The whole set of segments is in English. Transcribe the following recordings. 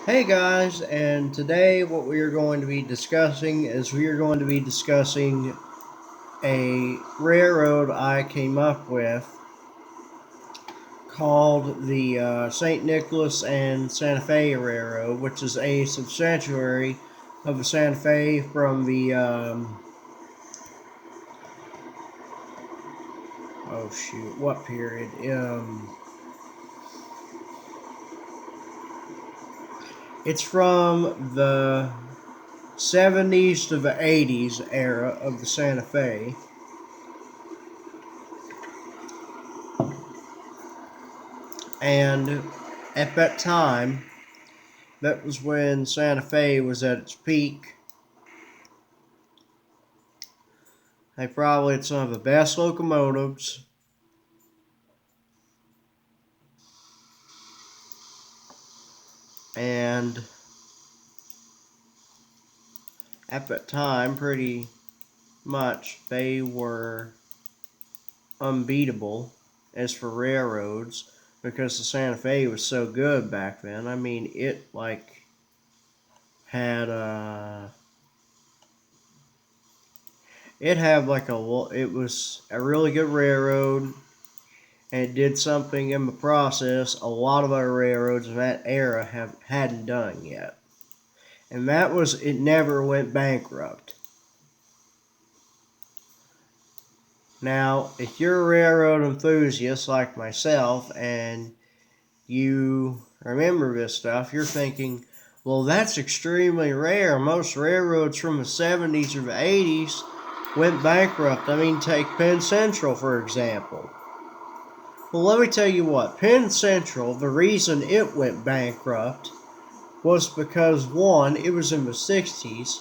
Hey guys, and today what we are going to be discussing is we are going to be discussing a railroad I came up with called the St. Nicholas and Santa Fe Railroad, which is a subsidiary of the Santa Fe from the oh shoot, what period? It's from the 70s to the 80s era of the Santa Fe. And at that time, that was when Santa Fe was at its peak. They probably had some of the best locomotives. And at that time, pretty much, they were unbeatable as for railroads because the Santa Fe was so good back then. I mean, it had it had it was a really good railroad, and it did something in the process a lot of other railroads in that era hadn't done yet. And that was it never went bankrupt. Now, if you're a railroad enthusiast like myself and you remember this stuff, you're thinking, well, that's extremely rare. Most railroads from the 70s or the 80s went bankrupt. I mean, take Penn Central, for example. Well, let me tell you what, Penn Central, the reason it went bankrupt was because one, it was in the 60s,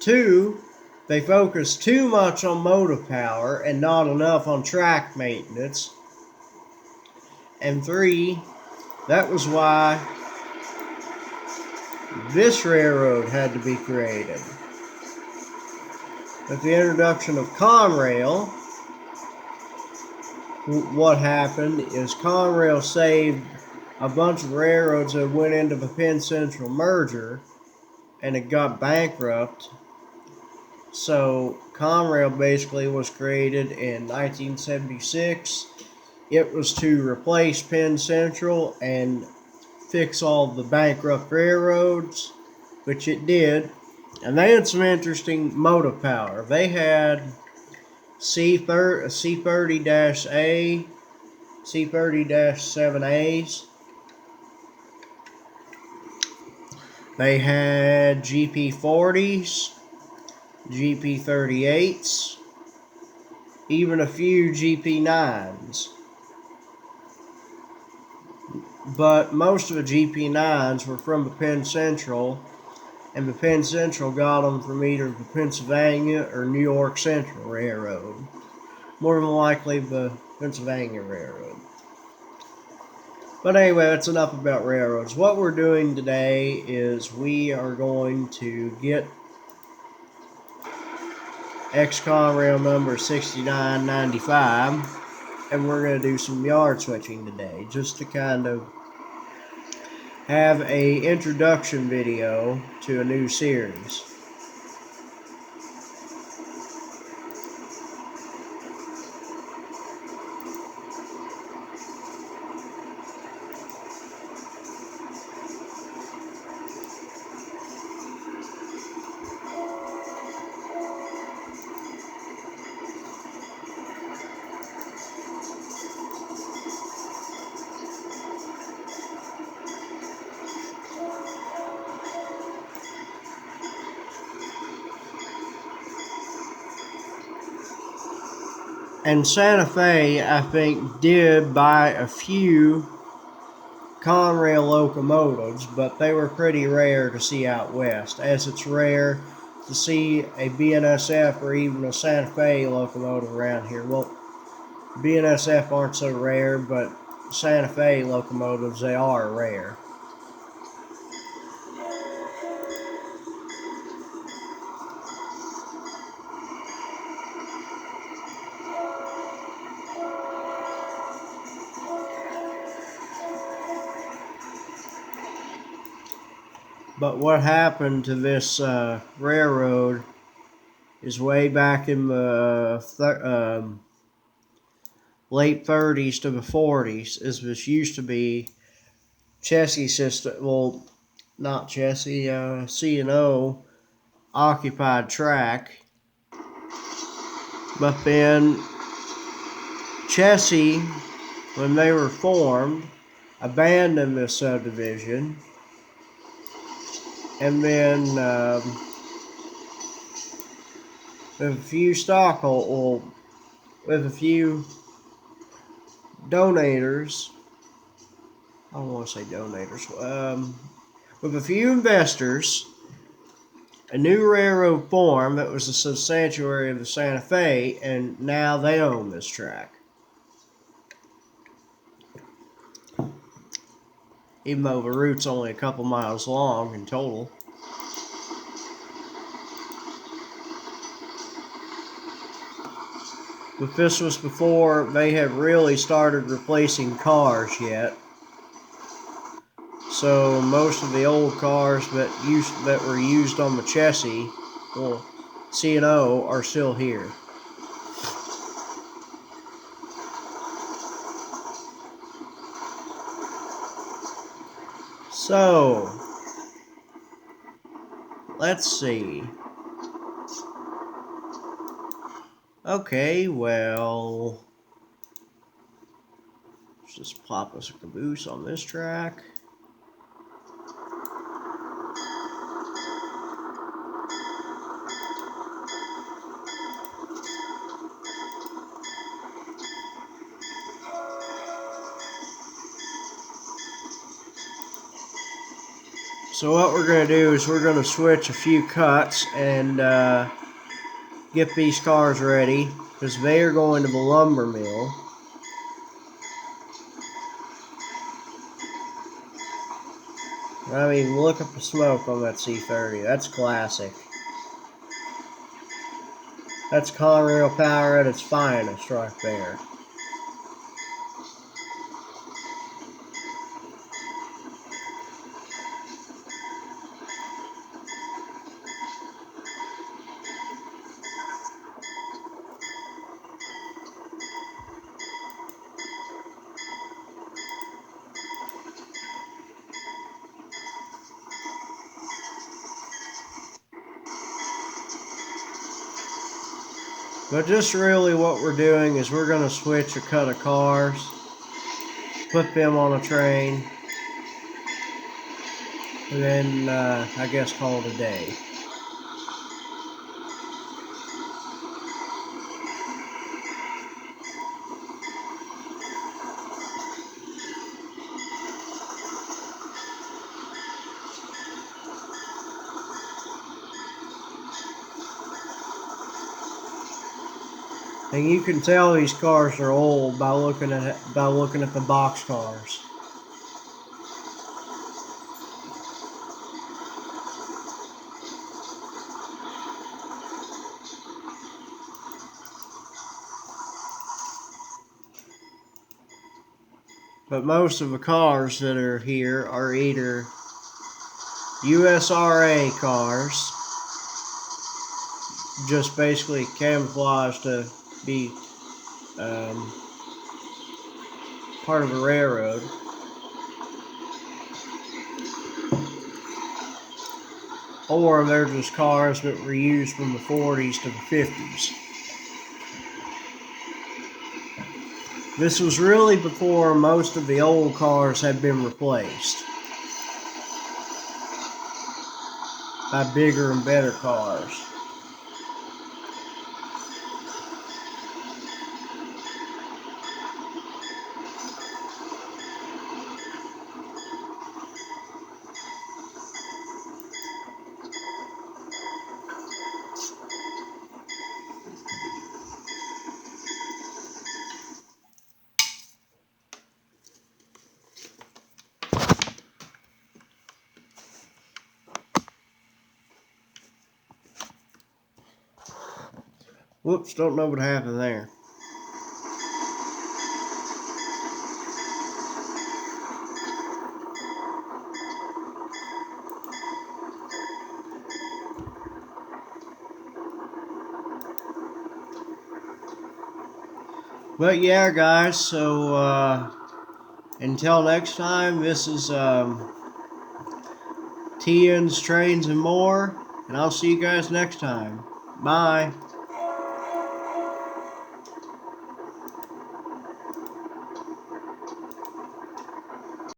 two, they focused too much on motive power and not enough on track maintenance, and three, that was why this railroad had to be created. With the introduction of Conrail, what happened is Conrail saved a bunch of railroads that went into the Penn Central merger and it got bankrupt. So Conrail basically was created in 1976. It was to replace Penn Central and fix all the bankrupt railroads, which it did. And they had some interesting motive power. They had C30-A, C30-7As. They had GP40s, GP38s, even a few GP9s. But most of the GP9s were from the Penn Central, and the Penn Central got them from either the Pennsylvania or New York Central Railroad. More than likely the Pennsylvania Railroad. But anyway, that's enough about railroads. What we're doing today is we are going to get Conrail number 6995, and we're going to do some yard switching today, just to kind of have a introduction video to a new series. And Santa Fe, I think, did buy a few Conrail locomotives, but they were pretty rare to see out west, as it's rare to see a BNSF or even a Santa Fe locomotive around here. Well, BNSF aren't so rare, but Santa Fe locomotives, they are rare. But what happened to this railroad is way back in the late 30s to the 40s. Is this used to be Chessie system? Well, not Chessie, C&O occupied track. But then Chessie, when they were formed, abandoned this subdivision, and then with a few with a few donators, I don't want to say donators, with a few investors, a new railroad formed that was a subsidiary of the Santa Fe, and now they own this track. Even though the route's only a couple miles long in total. But this was before they had really started replacing cars yet. So most of the old cars that were used on the Chessie, well, C&O, are still here. So, let's see. Okay, well, let's just pop us a caboose on this track. So what we're going to do is we're going to switch a few cuts and get these cars ready, because they are going to the lumber mill. I mean, look at the smoke on that C30. That's classic. That's Conrail power at its finest right there. But just really what we're doing is we're going to switch a cut of cars, put them on a train, and then I guess call it a day. And you can tell these cars are old by looking at the box cars. But most of the cars that are here are either USRA cars, just basically camouflaged to be part of a railroad, or they're just cars that were used from the 40s to the 50s. This was really before most of the old cars had been replaced by bigger and better cars. Whoops, don't know what happened there. But yeah, guys, so until next time, this is TN's Trains and More, and I'll see you guys next time. Bye.